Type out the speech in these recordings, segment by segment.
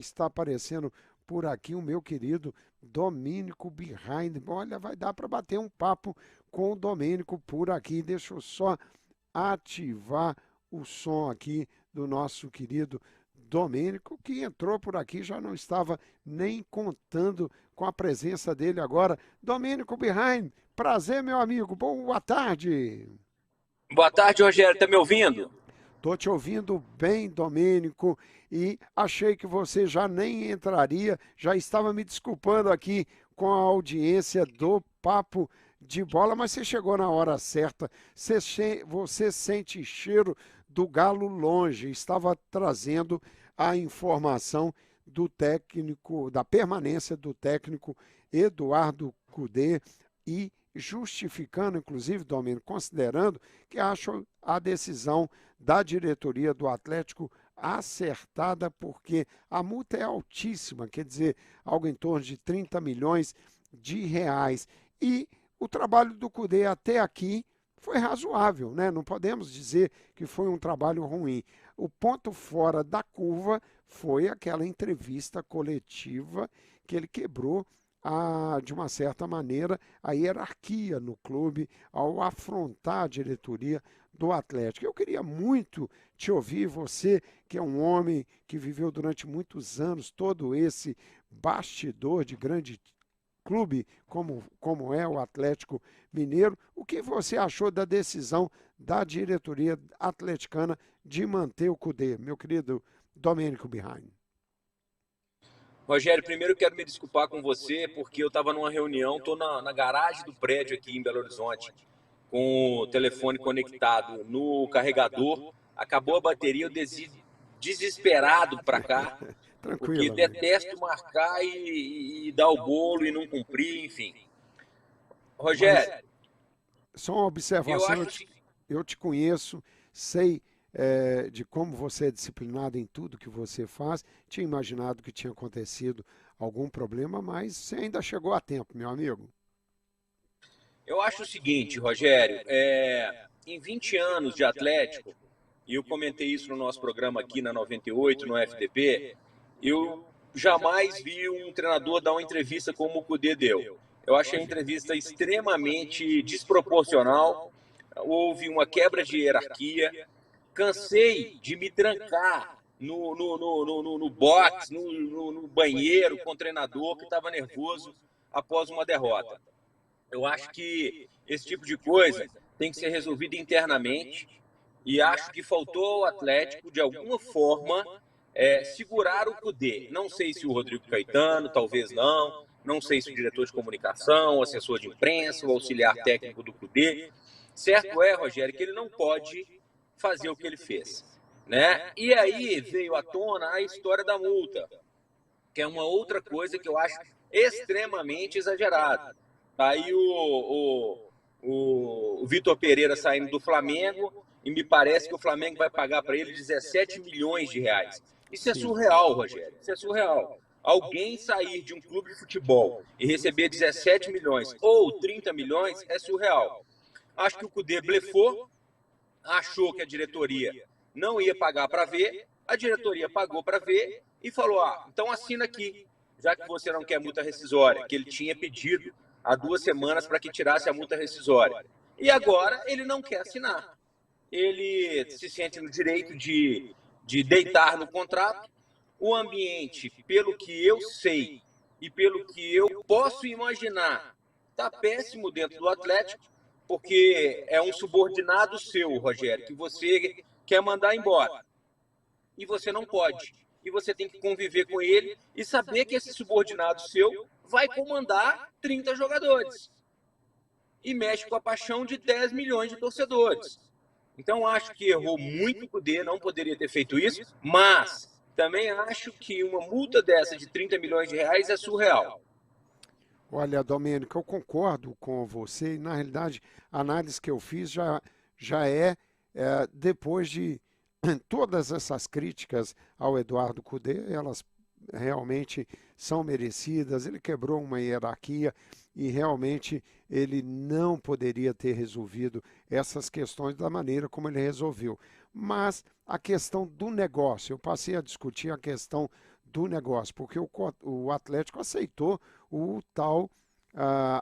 Está aparecendo por aqui o meu querido Domênico Behind. Olha, vai dar para bater um papo com o Domênico por aqui. Deixa eu só ativar o som aqui do nosso querido Domênico, que entrou por aqui, já não estava nem contando com a presença dele agora. Domênico Behind, prazer, meu amigo. Boa tarde. Boa tarde, Rogério. Tá me ouvindo? Tô te ouvindo bem, Domênico, e achei que você já nem entraria, já estava me desculpando aqui com a audiência do Papo de Bola, mas você chegou na hora certa. Você sente cheiro do galo longe, estava trazendo a informação do técnico, da permanência do técnico Eduardo Cudê e justificando, inclusive, Domênico, considerando que acho a decisão da diretoria do Atlético acertada, porque a multa é altíssima, quer dizer, algo em torno de 30 milhões de reais. E o trabalho do Cudê até aqui foi razoável, né? Não podemos dizer que foi um trabalho ruim. O ponto fora da curva foi aquela entrevista coletiva que ele quebrou de uma certa maneira, a hierarquia no clube ao afrontar a diretoria do Atlético. Eu queria muito te ouvir, você que é um homem que viveu durante muitos anos todo esse bastidor de grande clube como é o Atlético Mineiro, o que você achou da decisão da diretoria atleticana de manter o Cudê, meu querido Domênico Behind? Rogério, primeiro eu quero me desculpar com você, porque eu estava numa reunião, estou na garagem do prédio aqui em Belo Horizonte, com o telefone conectado no carregador. Acabou a bateria, eu desci desesperado para cá, porque Tranquilo, amigo. detesto marcar e dar o bolo e não cumprir, enfim. Mas Rogério, só uma eu observação, acho o seguinte. eu te conheço, sei de como você é disciplinado em tudo que você faz. Tinha imaginado que tinha acontecido algum problema, mas você ainda chegou a tempo, meu amigo. Eu acho o seguinte, Rogério, em 20 anos de Atlético, e eu comentei isso no nosso programa aqui na 98, no FDP, eu jamais vi um treinador dar uma entrevista como o Cudê deu. Eu achei a entrevista extremamente desproporcional, houve uma quebra de hierarquia, cansei de me trancar no box, no banheiro com o treinador que estava nervoso após uma derrota. Eu acho que esse tipo de coisa tem que ser resolvido internamente e acho que faltou ao Atlético, de alguma forma, segurar o Cudê. Não sei se o Rodrigo Caetano, talvez não. Não sei se o diretor de comunicação, o assessor de imprensa, o auxiliar técnico do Cudê. Certo é, Rogério, que ele não pode fazer o que ele fez. Né? E aí veio à tona a história da multa, que é uma outra coisa que eu acho extremamente exagerada. Tá aí o Vitor Pereira saindo do Flamengo e me parece que o Flamengo vai pagar para ele 17 milhões de reais. Isso é Sim. surreal, Rogério. Isso é surreal. Alguém sair de um clube de futebol e receber 17 milhões ou 30 milhões é surreal. Acho que o Cudê blefou, achou que a diretoria não ia pagar para ver, a diretoria pagou para ver e falou: ah, então assina aqui, já que você não quer multa rescisória, que ele tinha pedido há 2 semanas para que tirasse a multa rescisória. E agora ele não quer assinar. Ele se sente no direito de deitar no contrato. O ambiente, pelo que eu sei e pelo que eu posso imaginar, está péssimo dentro do Atlético, porque é um subordinado seu, Rogério, que você quer mandar embora. E você não pode. E você tem que conviver com ele e saber que esse subordinado seu vai comandar 30 jogadores. E mexe com a paixão de 10 milhões de torcedores. Então acho que errou muito o Cudê, não poderia ter feito isso, mas também acho que uma multa dessa de 30 milhões de reais é surreal. Olha, Domênico, eu concordo com você. E, na realidade, a análise que eu fiz já é depois de todas essas críticas ao Eduardo Cudê, elas realmente são merecidas. Ele quebrou uma hierarquia e realmente ele não poderia ter resolvido essas questões da maneira como ele resolveu. Mas a questão do negócio, eu passei a discutir a questão do negócio, porque o Atlético aceitou o tal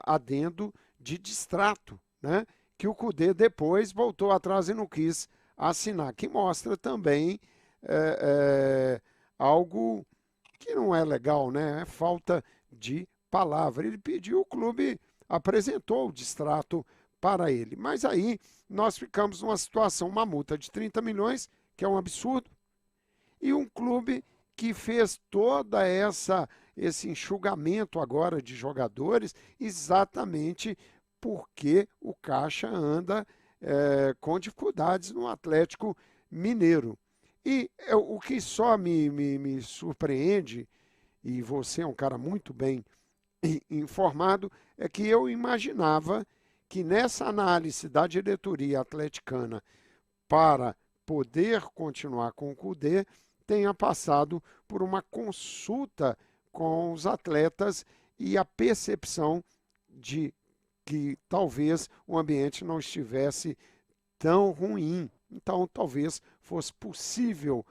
adendo de distrato, né? Que o Cudê depois voltou atrás e não quis assinar, que mostra também algo que não é legal, né? É falta de palavra. Ele pediu, o clube apresentou o distrato para ele. Mas aí nós ficamos numa situação, uma multa de 30 milhões, que é um absurdo, e um clube que fez toda esse enxugamento agora de jogadores exatamente porque o Caixa anda com dificuldades no Atlético Mineiro. E o que só me surpreende, e você é um cara muito bem informado, é que eu imaginava que nessa análise da diretoria atleticana para poder continuar com o Cudê, tenha passado por uma consulta com os atletas e a percepção de que talvez o ambiente não estivesse tão ruim. Então, talvez fosse possível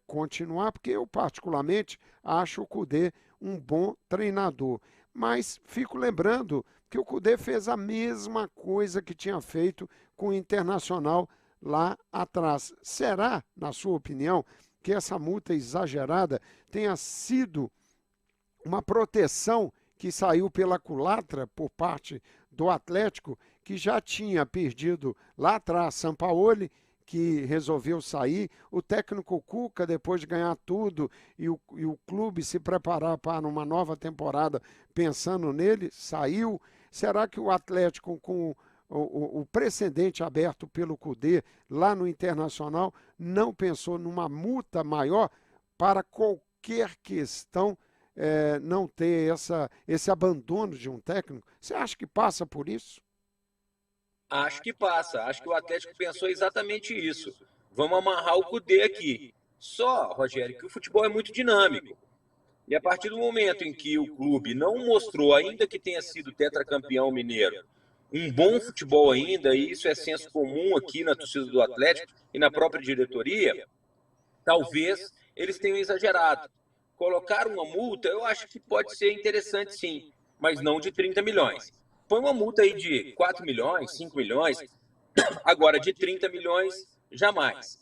continuar, porque eu, particularmente, acho o Cudê um bom treinador. Mas fico lembrando que o Cudê fez a mesma coisa que tinha feito com o Internacional lá atrás. Será, na sua opinião, que essa multa exagerada tenha sido uma proteção que saiu pela culatra por parte do Atlético, que já tinha perdido lá atrás Sampaoli, que resolveu sair, o técnico Cuca, depois de ganhar tudo, e o clube se preparar para uma nova temporada pensando nele, saiu. Será que o Atlético, com o precedente aberto pelo Cudê lá no Internacional, não pensou numa multa maior para qualquer questão não ter esse abandono de um técnico? Você acha que passa por isso? Acho que passa. Acho que o Atlético pensou exatamente isso. Vamos amarrar o Cudê aqui. Só, Rogério, que o futebol é muito dinâmico. E a partir do momento em que o clube não mostrou, ainda que tenha sido tetracampeão mineiro, um bom futebol ainda, e isso é senso comum aqui na torcida do Atlético e na própria diretoria, talvez eles tenham exagerado. Colocar uma multa, eu acho que pode ser interessante sim, mas não de 30 milhões. Põe uma multa aí de 4 milhões, 5 milhões, agora de 30 milhões, jamais.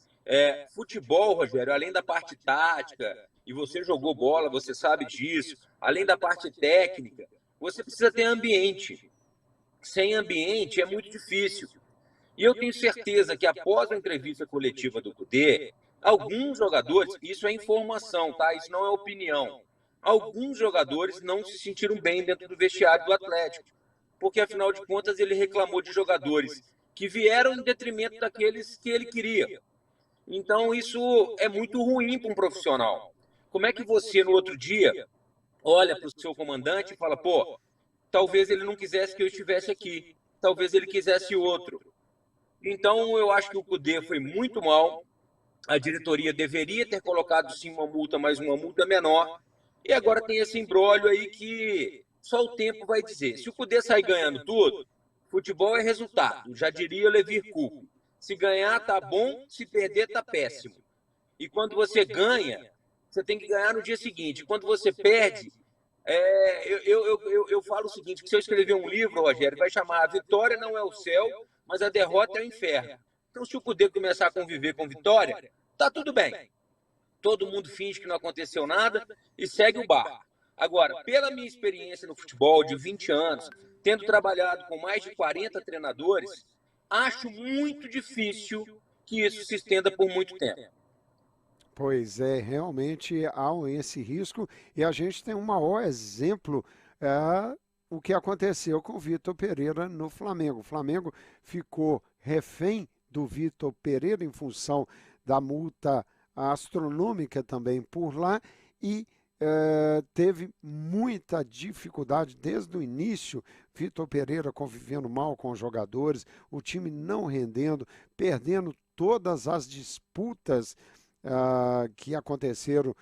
Futebol, Rogério, além da parte tática, e você jogou bola, você sabe disso, além da parte técnica, você precisa ter ambiente. Sem ambiente é muito difícil. E eu tenho certeza que após a entrevista coletiva do Cudê, alguns jogadores, isso é informação, tá? Isso não é opinião. Alguns jogadores não se sentiram bem dentro do vestiário do Atlético, porque afinal de contas ele reclamou de jogadores que vieram em detrimento daqueles que ele queria. Então isso é muito ruim para um profissional. Como é que você no outro dia olha para o seu comandante e fala, pô, talvez ele não quisesse que eu estivesse aqui, talvez ele quisesse outro. Então, eu acho que o Cudê foi muito mal. A diretoria deveria ter colocado sim uma multa, mas uma multa menor. E agora tem esse imbróglio aí que só o tempo vai dizer. Se o Cudê sair ganhando tudo, futebol é resultado. Já diria Levir Coupe. Se ganhar, tá bom. Se perder, tá péssimo. E quando você ganha, você tem que ganhar no dia seguinte. Quando você perde, eu falo o seguinte, que se eu escrever um livro, Rogério, vai chamar A Vitória Não é o Céu, mas a derrota é o inferno. Então, se o Cudê começar a conviver com vitória, tá tudo bem. Todo mundo finge que não aconteceu nada e segue o barco. Agora, pela minha experiência no futebol de 20 anos, tendo trabalhado com mais de 40 treinadores, acho muito difícil que isso se estenda por muito tempo. Pois é, realmente há esse risco e a gente tem um maior exemplo, o que aconteceu com o Vitor Pereira no Flamengo. O Flamengo ficou refém do Vitor Pereira em função da multa astronômica também por lá e teve muita dificuldade desde o início. Vitor Pereira convivendo mal com os jogadores, o time não rendendo, perdendo todas as disputas que aconteceram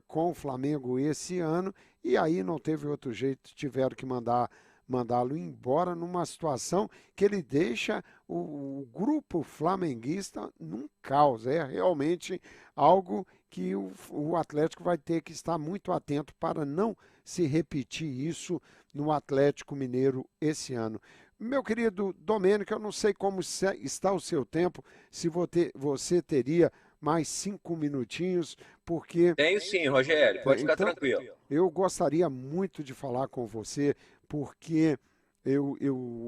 com o Flamengo esse ano, e aí não teve outro jeito, tiveram que mandá-lo embora numa situação que ele deixa o grupo flamenguista num caos. É realmente algo que o Atlético vai ter que estar muito atento para não se repetir isso no Atlético Mineiro esse ano. Meu querido Domênico, eu não sei como está o seu tempo, se você teria mais 5 minutinhos, porque... Tenho sim, Rogério, pode ficar Então, tranquilo. eu gostaria muito de falar com você, porque eu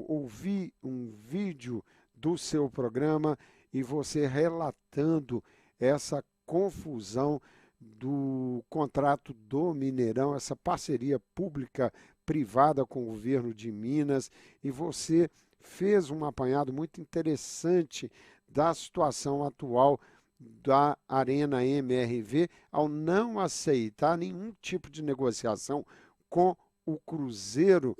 ouvi um vídeo do seu programa e você relatando essa confusão do contrato do Mineirão, essa parceria pública-privada com o governo de Minas, e você fez um apanhado muito interessante da situação atual da Arena MRV ao não aceitar nenhum tipo de negociação com o Cruzeiro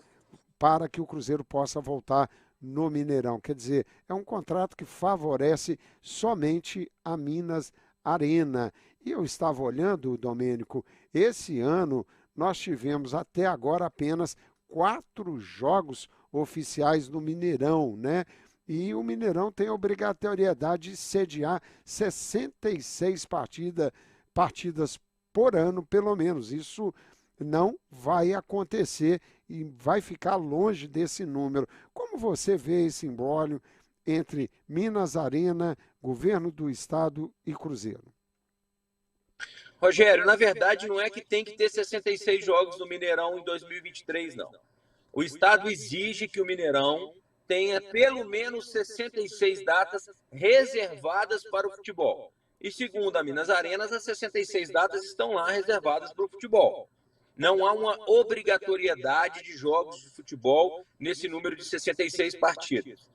para que o Cruzeiro possa voltar no Mineirão. Quer dizer, é um contrato que favorece somente a Minas Arena. E eu estava olhando, Domênico, esse ano nós tivemos até agora apenas 4 jogos oficiais no Mineirão, né? E o Mineirão tem a obrigatoriedade de sediar 66 partidas por ano, pelo menos. Isso não vai acontecer e vai ficar longe desse número. Como você vê esse imbróglio entre Minas Arena, governo do estado e Cruzeiro? Rogério, na verdade não é que tem que ter 66 jogos no Mineirão em 2023, não. O estado exige que o Mineirão tenha pelo menos 66 datas reservadas para o futebol. E segundo a Minas Arenas, as 66 datas estão lá reservadas para o futebol. Não há uma obrigatoriedade de jogos de futebol nesse número de 66 partidas.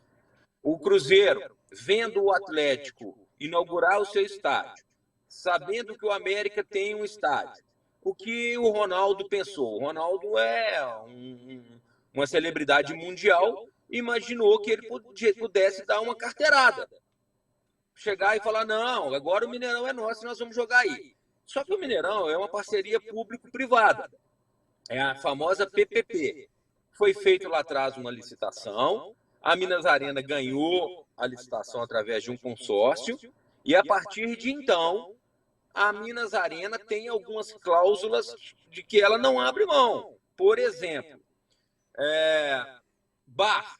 O Cruzeiro, vendo o Atlético inaugurar o seu estádio, sabendo que o América tem um estádio, o que o Ronaldo pensou? O Ronaldo é uma celebridade mundial, imaginou que ele pudesse dar uma carteirada. Chegar e falar, não, agora o Mineirão é nosso, nós vamos jogar aí. Só que o Mineirão é uma parceria público-privada. É a famosa PPP. Foi feito lá atrás uma licitação, a Minas Arena ganhou a licitação através de um consórcio, e a partir de então, a Minas Arena tem algumas cláusulas de que ela não abre mão. Por exemplo, bar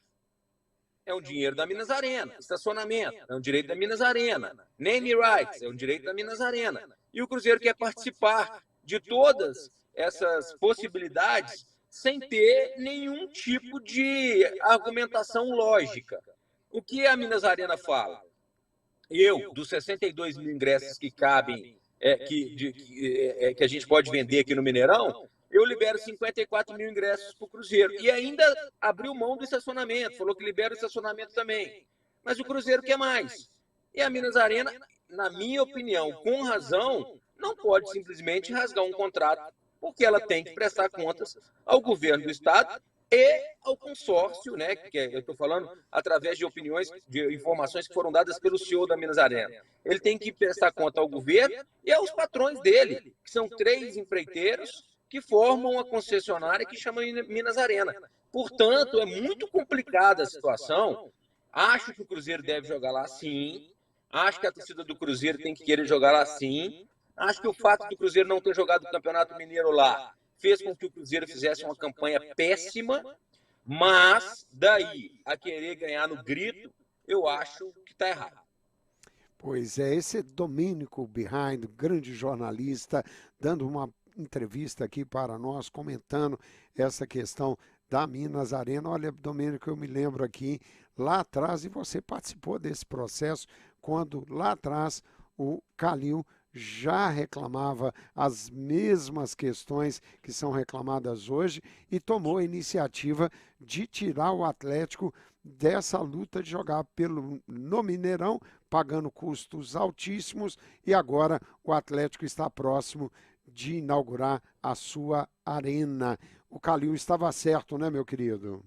é um dinheiro da Minas Arena, estacionamento é um direito da Minas Arena, name rights é um direito da Minas Arena. E o Cruzeiro quer participar de todas essas possibilidades sem ter nenhum tipo de argumentação lógica. O que a Minas Arena fala? Dos 62 mil ingressos que cabem, que a gente pode vender aqui no Mineirão, eu libero 54 mil ingressos para o Cruzeiro. E ainda abriu mão do estacionamento, falou que libera o estacionamento também. Mas o Cruzeiro quer mais. E a Minas Arena, na minha opinião, com razão, não pode simplesmente rasgar um contrato, porque ela tem que prestar contas ao governo do estado e ao consórcio, né, que eu estou falando através de opiniões, de informações que foram dadas pelo CEO da Minas Arena. Ele tem que prestar conta ao governo e aos patrões dele, que são 3 empreiteiros que formam a concessionária que chama Minas Arena. Portanto, é muito complicada a situação. Acho que o Cruzeiro deve jogar lá sim. Acho que a torcida do Cruzeiro tem que querer jogar lá sim. Acho que o fato do Cruzeiro não ter jogado o Campeonato Mineiro lá fez com que o Cruzeiro fizesse uma campanha péssima, mas daí a querer ganhar no grito, eu acho que está errado. Pois é, esse é Domênico Behind, grande jornalista, dando uma entrevista aqui para nós, comentando essa questão da Minas Arena. Olha, Domênico, eu me lembro aqui, lá atrás, e você participou desse processo, quando lá atrás o Calil já reclamava as mesmas questões que são reclamadas hoje e tomou a iniciativa de tirar o Atlético dessa luta de jogar no Mineirão, pagando custos altíssimos, e agora o Atlético está próximo de inaugurar a sua arena. O Calil estava certo, né, meu querido?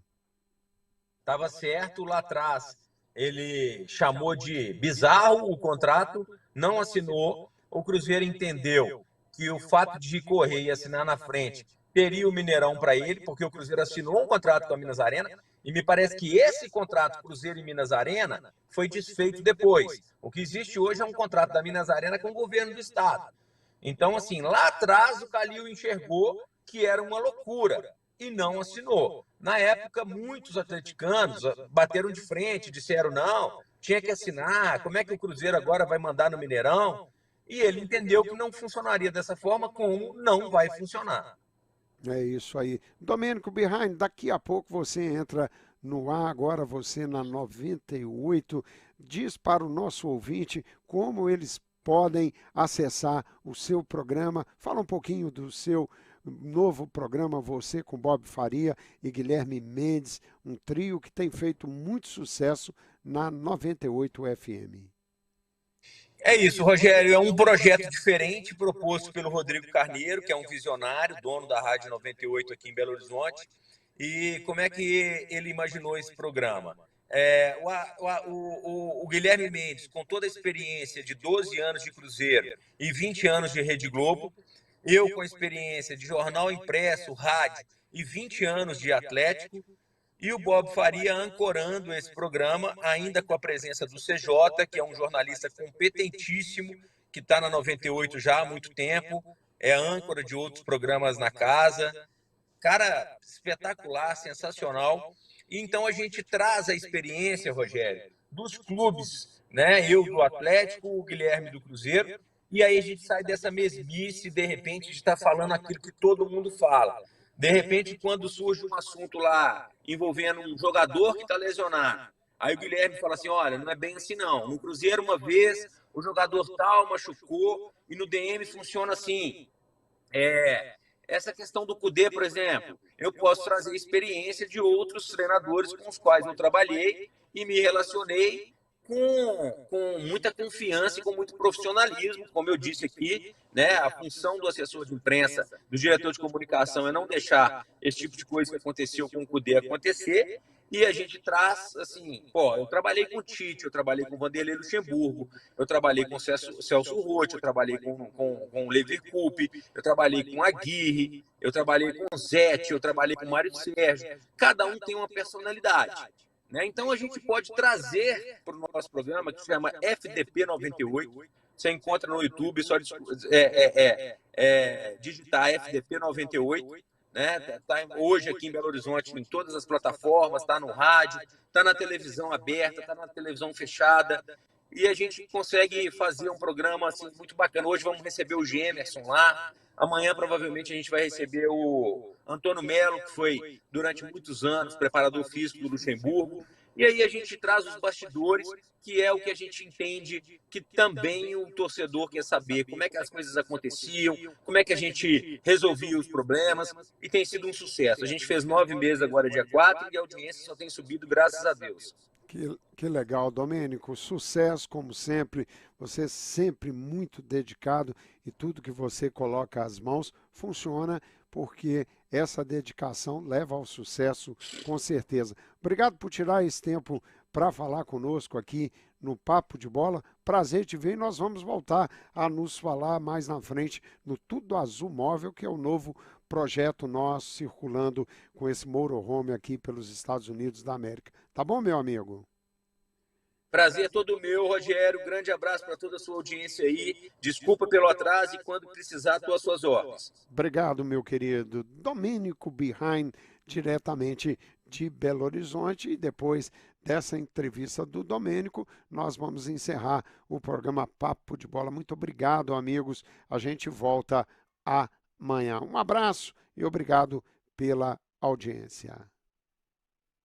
Estava certo lá atrás. Ele chamou de bizarro o contrato, não assinou. O Cruzeiro entendeu que o fato de correr e assinar na frente teria o Mineirão para ele, porque o Cruzeiro assinou um contrato com a Minas Arena, e me parece que esse contrato Cruzeiro e Minas Arena foi desfeito depois. O que existe hoje é um contrato da Minas Arena com o governo do estado. Então, assim, lá atrás o Calil enxergou que era uma loucura e não assinou. Na época, muitos atleticanos bateram de frente, disseram não, tinha que assinar, como é que o Cruzeiro agora vai mandar no Mineirão? E ele entendeu que não funcionaria dessa forma, como não vai funcionar. É isso aí. Domênico Behind, daqui a pouco você entra no ar, agora você na 98. Diz para o nosso ouvinte como eles podem acessar o seu programa. Fala um pouquinho do seu novo programa, você com Bob Faria e Guilherme Mendes, um trio que tem feito muito sucesso na 98 FM. É isso, Rogério. É um projeto diferente proposto pelo Rodrigo Carneiro, que é um visionário, dono da Rádio 98 aqui em Belo Horizonte. E como é que ele imaginou esse programa? O Guilherme Mendes, com toda a experiência de 12 anos de Cruzeiro e 20 anos de Rede Globo, eu com a experiência de jornal impresso, rádio e 20 anos de Atlético, e o Bob Faria ancorando esse programa, ainda com a presença do CJ, que é um jornalista competentíssimo, que está na 98 já há muito tempo, é âncora de outros programas na casa. Cara, espetacular, sensacional. E então a gente traz a experiência, Rogério, dos clubes, né? Eu do Atlético, o Guilherme do Cruzeiro, e aí a gente sai dessa mesmice, de repente, de estar falando aquilo que todo mundo fala. De repente, quando surge um assunto lá envolvendo um jogador que está lesionado, aí o Guilherme fala assim: olha, não é bem assim não. No Cruzeiro, uma vez, o jogador tal machucou, e no DM funciona assim. Essa questão do Cudê, por exemplo, eu posso trazer experiência de outros treinadores com os quais eu trabalhei e me relacionei com muita confiança e com muito profissionalismo, como eu disse aqui, né? A função do assessor de imprensa, do diretor de comunicação é não deixar esse tipo de coisa que aconteceu com o Cudê acontecer. E a gente traz, assim, pô, eu trabalhei com o Tite, eu trabalhei com o Vanderlei Luxemburgo, eu trabalhei com o Celso Roth, eu trabalhei com o Lever Coupe, eu trabalhei com a Aguirre, eu trabalhei com o Zete, eu trabalhei com o Mário Sérgio. Cada um tem uma personalidade. Né? Então a gente pode trazer para o nosso programa, que se chama FDP 98. Você encontra no YouTube, só digitar FDP 98. Né? Tá hoje aqui em Belo Horizonte em todas as plataformas, está no rádio, está na televisão aberta, está na televisão fechada. E a gente consegue fazer um programa assim, muito bacana. Hoje vamos receber o Gemerson lá. Amanhã, provavelmente, a gente vai receber o Antônio Melo, que foi, durante muitos anos, preparador físico do Luxemburgo. E aí a gente traz os bastidores, que é o que a gente entende que também o torcedor quer saber. Como é que as coisas aconteciam, como é que a gente resolvia os problemas. E tem sido um sucesso. A gente fez 9 meses agora, dia 4, e a audiência só tem subido, graças a Deus. Que legal, Domênico. Sucesso, como sempre. Você é sempre muito dedicado e tudo que você coloca às mãos funciona porque essa dedicação leva ao sucesso, com certeza. Obrigado por tirar esse tempo para falar conosco aqui no Papo de Bola. Prazer te ver e nós vamos voltar a nos falar mais na frente no Tudo Azul Móvel, que é o novo projeto nosso circulando com esse motorhome aqui pelos Estados Unidos da América. Tá bom, meu amigo? Prazer todo meu, Rogério. Grande abraço para toda a sua audiência aí. Desculpa pelo atraso e quando precisar, estou às suas ordens. Obrigado, meu querido Domênico Behind, diretamente de Belo Horizonte. E depois dessa entrevista do Domênico, nós vamos encerrar o programa Papo de Bola. Muito obrigado, amigos. A gente volta amanhã. Um abraço e obrigado pela audiência.